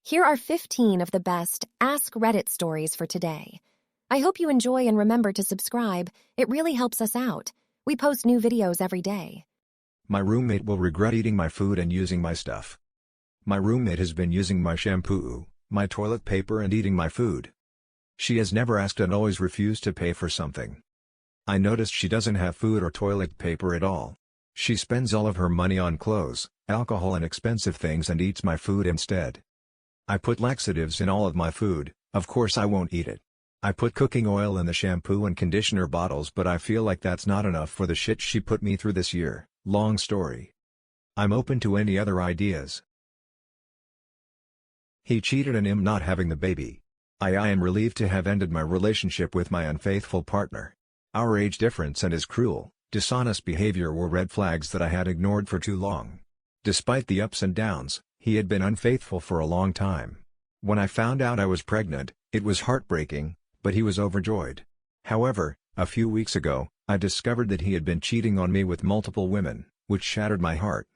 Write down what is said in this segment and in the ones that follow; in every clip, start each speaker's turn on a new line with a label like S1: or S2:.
S1: Here are 15 of the best Ask Reddit stories for today. I hope you enjoy and remember to subscribe. It really helps us out. We post new videos every day.
S2: My roommate will regret eating my food and using my stuff. My roommate has been using my shampoo, my toilet paper and eating my food. She has never asked and always refused to pay for something. I noticed she doesn't have food or toilet paper at all. She spends all of her money on clothes, alcohol and expensive things and eats my food instead. I put laxatives in all of my food, of course I won't eat it. I put cooking oil in the shampoo and conditioner bottles, but I feel like that's not enough for the shit she put me through this year. Long story. I'm open to any other ideas. He cheated and I'm not having the baby. I am relieved to have ended my relationship with my unfaithful partner. Our age difference and his cruel, dishonest behavior were red flags that I had ignored for too long. Despite the ups and downs, he had been unfaithful for a long time. When I found out I was pregnant, it was heartbreaking, but he was overjoyed. However, a few weeks ago, I discovered that he had been cheating on me with multiple women, which shattered my heart.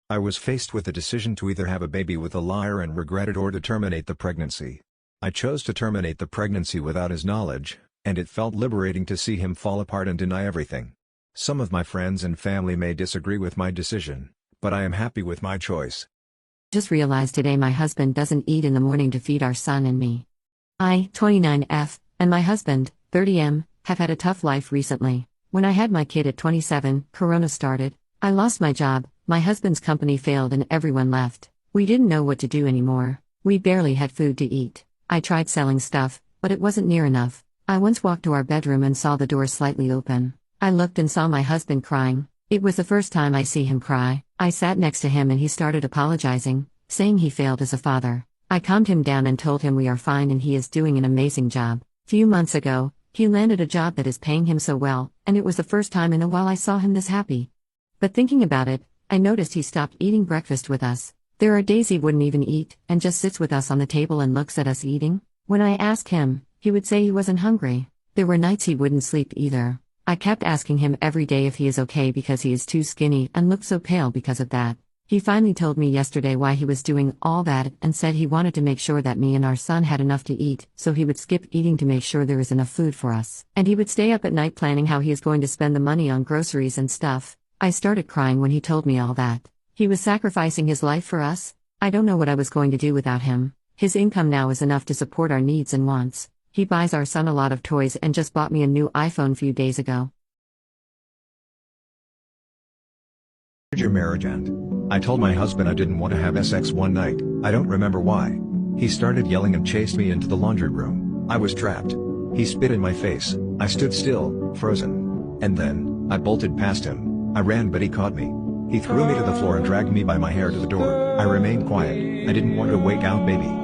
S2: I was faced with a decision to either have a baby with a liar and regret it or to terminate the pregnancy. I chose to terminate the pregnancy without his knowledge, and it felt liberating to see him fall apart and deny everything. Some of my friends and family may disagree with my decision, but I am happy with my choice.
S3: Just realized today my husband doesn't eat in the morning to feed our son and me. I, 29F, and my husband, 30M, have had a tough life recently. When I had my kid at 27, Corona started. I lost my job, my husband's company failed and everyone left. We didn't know what to do anymore. We barely had food to eat. I tried selling stuff, but it wasn't near enough. I once walked to our bedroom and saw the door slightly open. I looked and saw my husband crying. It was the first time I see him cry. I sat next to him and he started apologizing, saying he failed as a father. I calmed him down and told him we are fine and he is doing an amazing job. Few months ago, he landed a job that is paying him so well, and it was the first time in a while I saw him this happy. But thinking about it, I noticed he stopped eating breakfast with us. There are days he wouldn't even eat, and just sits with us on the table and looks at us eating. When I asked him, he would say he wasn't hungry. There were nights he wouldn't sleep either. I kept asking him every day if he is okay because he is too skinny and looked so pale because of that. He finally told me yesterday why he was doing all that and said he wanted to make sure that me and our son had enough to eat, so he would skip eating to make sure there is enough food for us. And he would stay up at night planning how he is going to spend the money on groceries and stuff. I started crying when he told me all that. He was sacrificing his life for us. I don't know what I was going to do without him. His income now is enough to support our needs and wants. He buys our son a lot of toys and just bought me a new iPhone few days ago.
S2: Your marriage end. I told my husband I didn't want to have sex one night. I don't remember why. He started yelling and chased me into the laundry room. I was trapped. He spit in my face. I stood still, frozen. And then, I bolted past him. I ran but he caught me. He threw me to the floor and dragged me by my hair to the door. I remained quiet. I didn't want to wake out baby.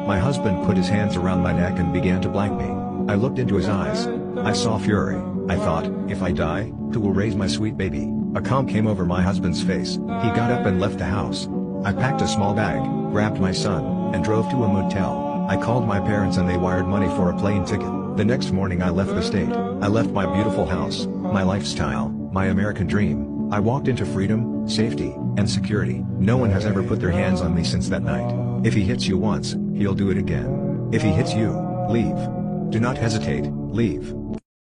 S2: My husband put his hands around my neck and began to blank me. I looked into his eyes. I saw fury. I thought, if I die, who will raise my sweet baby? A calm came over my husband's face. He got up and left the house. I packed a small bag, grabbed my son, and drove to a motel. I called my parents and they wired money for a plane ticket. The next morning I left the state. I left my beautiful house, my lifestyle, my American dream. I walked into freedom, safety, and security. No one has ever put their hands on me since that night. If he hits you once, he'll do it again. If he hits you, leave. Do not hesitate, leave.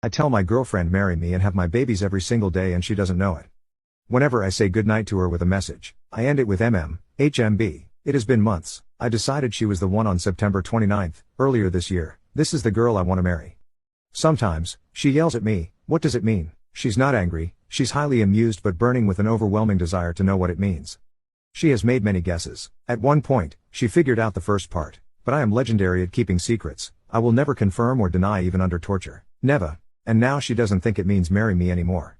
S2: I tell my girlfriend marry me and have my babies every single day and she doesn't know it. Whenever I say goodnight to her with a message, I end it with HMB. It has been months. I decided she was the one on September 29th, earlier this year. This is the girl I want to marry. Sometimes, she yells at me, what does it mean? She's not angry, she's highly amused but burning with an overwhelming desire to know what it means. She has made many guesses. At one point, she figured out the first part, but I am legendary at keeping secrets. I will never confirm or deny even under torture. Never. And now she doesn't think it means marry me anymore.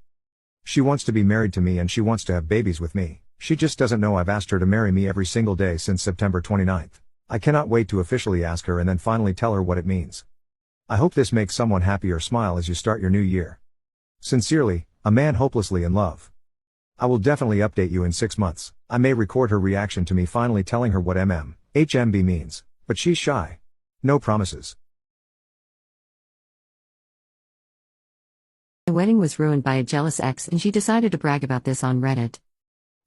S2: She wants to be married to me and she wants to have babies with me. She just doesn't know I've asked her to marry me every single day since September 29th. I cannot wait to officially ask her and then finally tell her what it means. I hope this makes someone happy or smile as you start your new year. Sincerely, a man hopelessly in love. I will definitely update you in 6 months. I may record her reaction to me finally telling her what HMB means, but she's shy. No promises.
S3: My wedding was ruined by a jealous ex and she decided to brag about this on Reddit.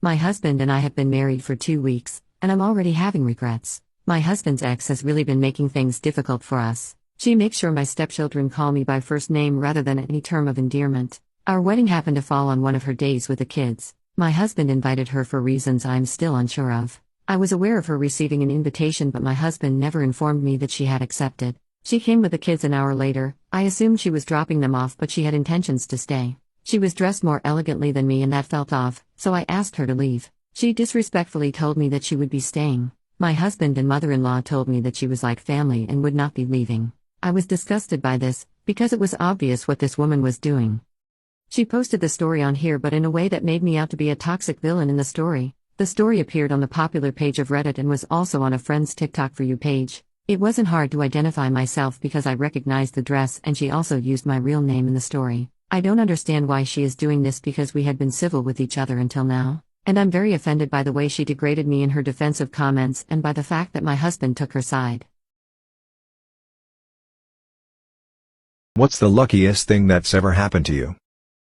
S3: My husband and I have been married for 2 weeks, and I'm already having regrets. My husband's ex has really been making things difficult for us. She makes sure my stepchildren call me by first name rather than any term of endearment. Our wedding happened to fall on one of her days with the kids. My husband invited her for reasons I'm still unsure of. I was aware of her receiving an invitation, but my husband never informed me that she had accepted. She came with the kids an hour later. I assumed she was dropping them off, but she had intentions to stay. She was dressed more elegantly than me and that felt off, so I asked her to leave. She disrespectfully told me that she would be staying. My husband and mother-in-law told me that she was like family and would not be leaving. I was disgusted by this, because it was obvious what this woman was doing. She posted the story on here, but in a way that made me out to be a toxic villain in the story. The story appeared on the popular page of Reddit and was also on a friend's TikTok For You page. It wasn't hard to identify myself because I recognized the dress, and she also used my real name in the story. I don't understand why she is doing this because we had been civil with each other until now. And I'm very offended by the way she degraded me in her defensive comments and by the fact that my husband took her side.
S2: What's the luckiest thing that's ever happened to you?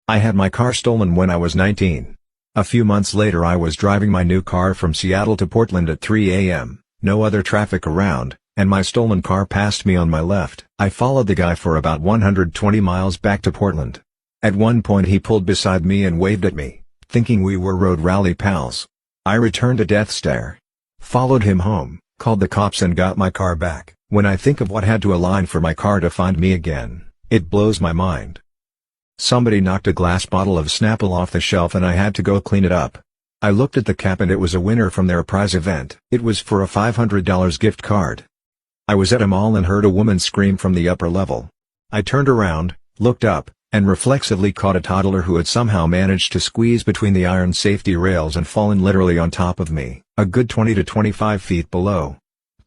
S2: I had my car stolen when I was 19. A few months later I was driving my new car from Seattle to Portland at 3 a.m., no other traffic around, and my stolen car passed me on my left. I followed the guy for about 120 miles back to Portland. At one point he pulled beside me and waved at me, thinking we were road rally pals. I returned a death stare. Followed him home, called the cops and got my car back. When I think of what had to align for my car to find me again, it blows my mind. Somebody knocked a glass bottle of Snapple off the shelf and I had to go clean it up. I looked at the cap and it was a winner from their prize event. It was for a $500 gift card. I was at a mall and heard a woman scream from the upper level. I turned around, looked up, and reflexively caught a toddler who had somehow managed to squeeze between the iron safety rails and fallen literally on top of me, a good 20 to 25 feet below.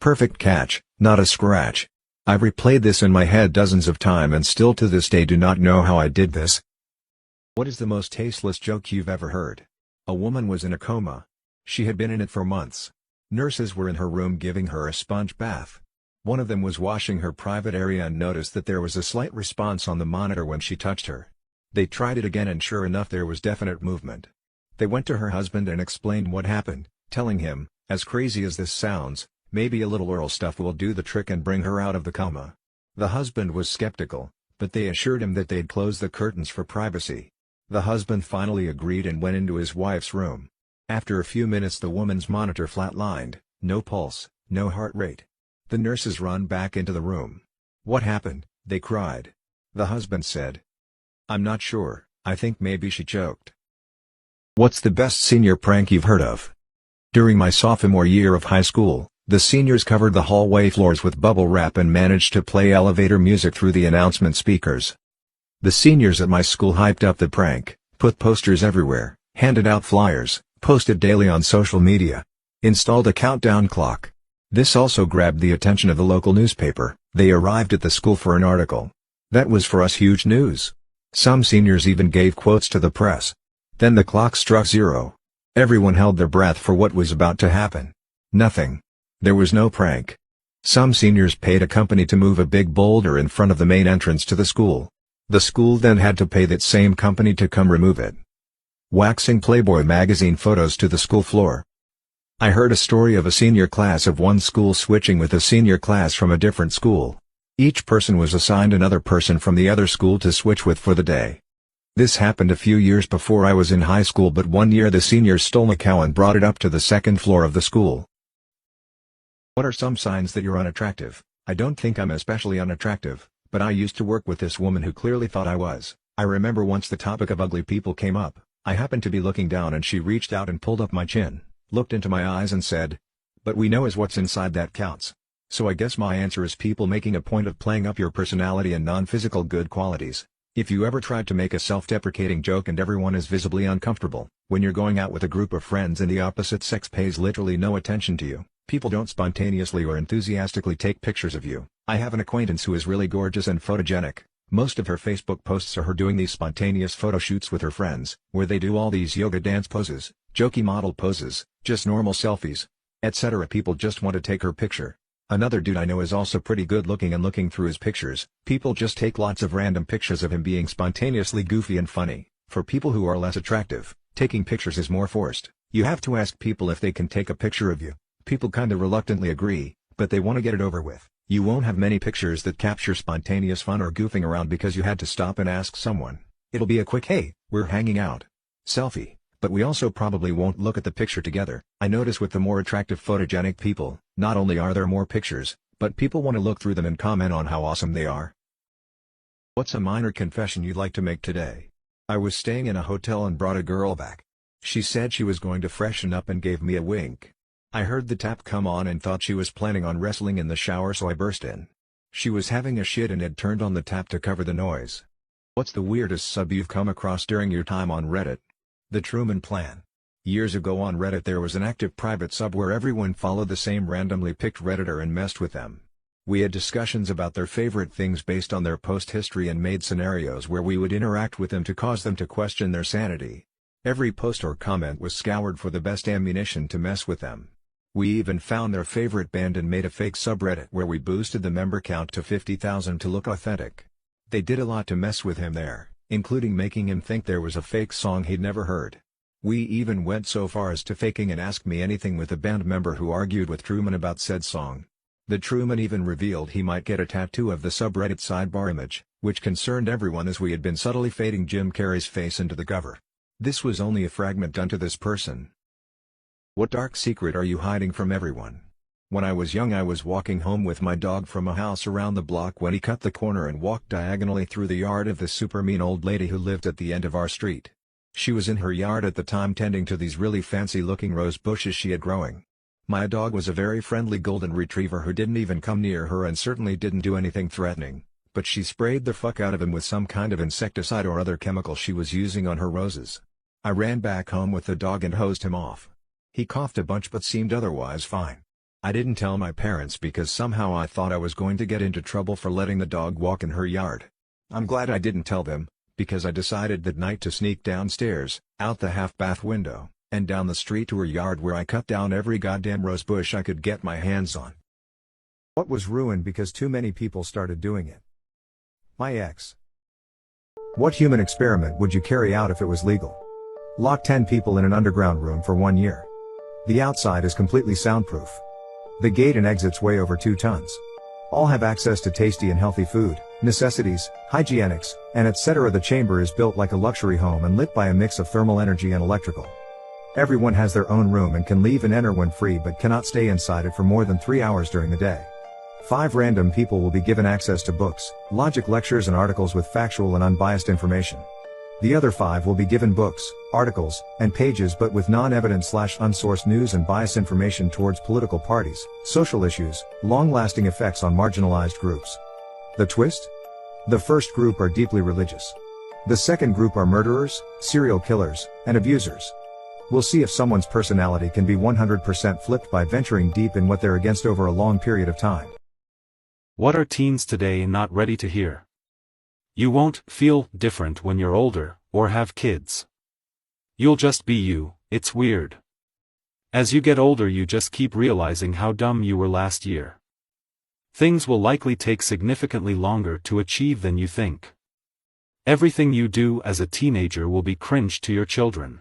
S2: Perfect catch, not a scratch. I've replayed this in my head dozens of times and still to this day do not know how I did this. What is the most tasteless joke you've ever heard? A woman was in a coma. She had been in it for months. Nurses were in her room giving her a sponge bath. One of them was washing her private area and noticed that there was a slight response on the monitor when she touched her. They tried it again and sure enough there was definite movement. They went to her husband and explained what happened, telling him, as crazy as this sounds, maybe a little oral stuff will do the trick and bring her out of the coma. The husband was skeptical, but they assured him that they'd close the curtains for privacy. The husband finally agreed and went into his wife's room. After a few minutes the woman's monitor flatlined, no pulse, no heart rate. The nurses run back into the room. "What happened?" they cried. The husband said, "I'm not sure, I think maybe she choked." What's the best senior prank you've heard of? During my sophomore year of high school, the seniors covered the hallway floors with bubble wrap and managed to play elevator music through the announcement speakers. The seniors at my school hyped up the prank, put posters everywhere, handed out flyers, posted daily on social media, installed a countdown clock. This also grabbed the attention of the local newspaper. They arrived at the school for an article. That was for us huge news. Some seniors even gave quotes to the press. Then the clock struck 0. Everyone held their breath for what was about to happen. Nothing. There was no prank. Some seniors paid a company to move a big boulder in front of the main entrance to the school. The school then had to pay that same company to come remove it. Waxing Playboy magazine photos to the school floor. I heard a story of a senior class of one school switching with a senior class from a different school. Each person was assigned another person from the other school to switch with for the day. This happened a few years before I was in high school, but one year the seniors stole a cow and brought it up to the second floor of the school. What are some signs that you're unattractive? I don't think I'm especially unattractive, but I used to work with this woman who clearly thought I was. I remember once the topic of ugly people came up. I happened to be looking down and she reached out and pulled up my chin, looked into my eyes and said, "But we know is what's inside that counts." So I guess my answer is people making a point of playing up your personality and non-physical good qualities. If you ever tried to make a self-deprecating joke and everyone is visibly uncomfortable, when you're going out with a group of friends and the opposite sex pays literally no attention to you, people don't spontaneously or enthusiastically take pictures of you. I have an acquaintance who is really gorgeous and photogenic. Most of her Facebook posts are her doing these spontaneous photo shoots with her friends, where they do all these yoga dance poses, jokey model poses, just normal selfies, etc. People just want to take her picture. Another dude I know is also pretty good looking, and looking through his pictures, people just take lots of random pictures of him being spontaneously goofy and funny. For people who are less attractive, taking pictures is more forced. You have to ask people if they can take a picture of you. People kinda reluctantly agree, But they want to get it over with. You won't have many pictures that capture spontaneous fun or goofing around because you had to stop and ask someone. It'll be a quick "hey, we're hanging out" selfie, but we also probably won't look at the picture together. I notice with the more attractive photogenic people, not only are there more pictures, but people want to look through them and comment on how awesome they are. What's a minor confession you'd like to make today? I was staying in a hotel and brought a girl back. She said she was going to freshen up and gave me a wink. I heard the tap come on and thought she was planning on wrestling in the shower, so I burst in. She was having a shit and had turned on the tap to cover the noise. What's the weirdest sub you've come across during your time on Reddit? The Truman Plan. Years ago on Reddit there was an active private sub where everyone followed the same randomly picked Redditor and messed with them. We had discussions about their favorite things based on their post history and made scenarios where we would interact with them to cause them to question their sanity. Every post or comment was scoured for the best ammunition to mess with them. We even found their favorite band and made a fake subreddit where we boosted the member count to 50,000 to look authentic. They did a lot to mess with him there, including making him think there was a fake song he'd never heard. We even went so far as to faking an Ask Me Anything with a band member who argued with Truman about said song. The Truman even revealed he might get a tattoo of the subreddit sidebar image, which concerned everyone as we had been subtly fading Jim Carrey's face into the cover. This was only a fragment done to this person. What dark secret are you hiding from everyone? When I was young I was walking home with my dog from a house around the block when he cut the corner and walked diagonally through the yard of this super mean old lady who lived at the end of our street. She was in her yard at the time tending to these really fancy looking rose bushes she had growing. My dog was a very friendly golden retriever who didn't even come near her and certainly didn't do anything threatening, but she sprayed the fuck out of him with some kind of insecticide or other chemical she was using on her roses. I ran back home with the dog and hosed him off. He coughed a bunch but seemed otherwise fine. I didn't tell my parents because somehow I thought I was going to get into trouble for letting the dog walk in her yard. I'm glad I didn't tell them, because I decided that night to sneak downstairs, out the half-bath window, and down the street to her yard where I cut down every goddamn rose bush I could get my hands on. What was ruined because too many people started doing it? My ex. What human experiment would you carry out if it was legal? Lock 10 people in an underground room for 1 year. The outside is completely soundproof. The gate and exits weigh over 2 tons. All have access to tasty and healthy food, necessities, hygienics, and etc. The chamber is built like a luxury home and lit by a mix of thermal energy and electrical. Everyone has their own room and can leave and enter when free but cannot stay inside it for more than 3 hours during the day. 5 random people will be given access to books, logic lectures and articles with factual and unbiased information. The other 5 will be given books, articles, and pages but with non-evidence/unsourced news and bias information towards political parties, social issues, long-lasting effects on marginalized groups. The twist? The first group are deeply religious. The second group are murderers, serial killers, and abusers. We'll see if someone's personality can be 100% flipped by venturing deep in what they're against over a long period of time.
S4: What are teens today not ready to hear? You won't feel different when you're older, or have kids. You'll just be you. It's weird. As you get older you just keep realizing how dumb you were last year. Things will likely take significantly longer to achieve than you think. Everything you do as a teenager will be cringe to your children.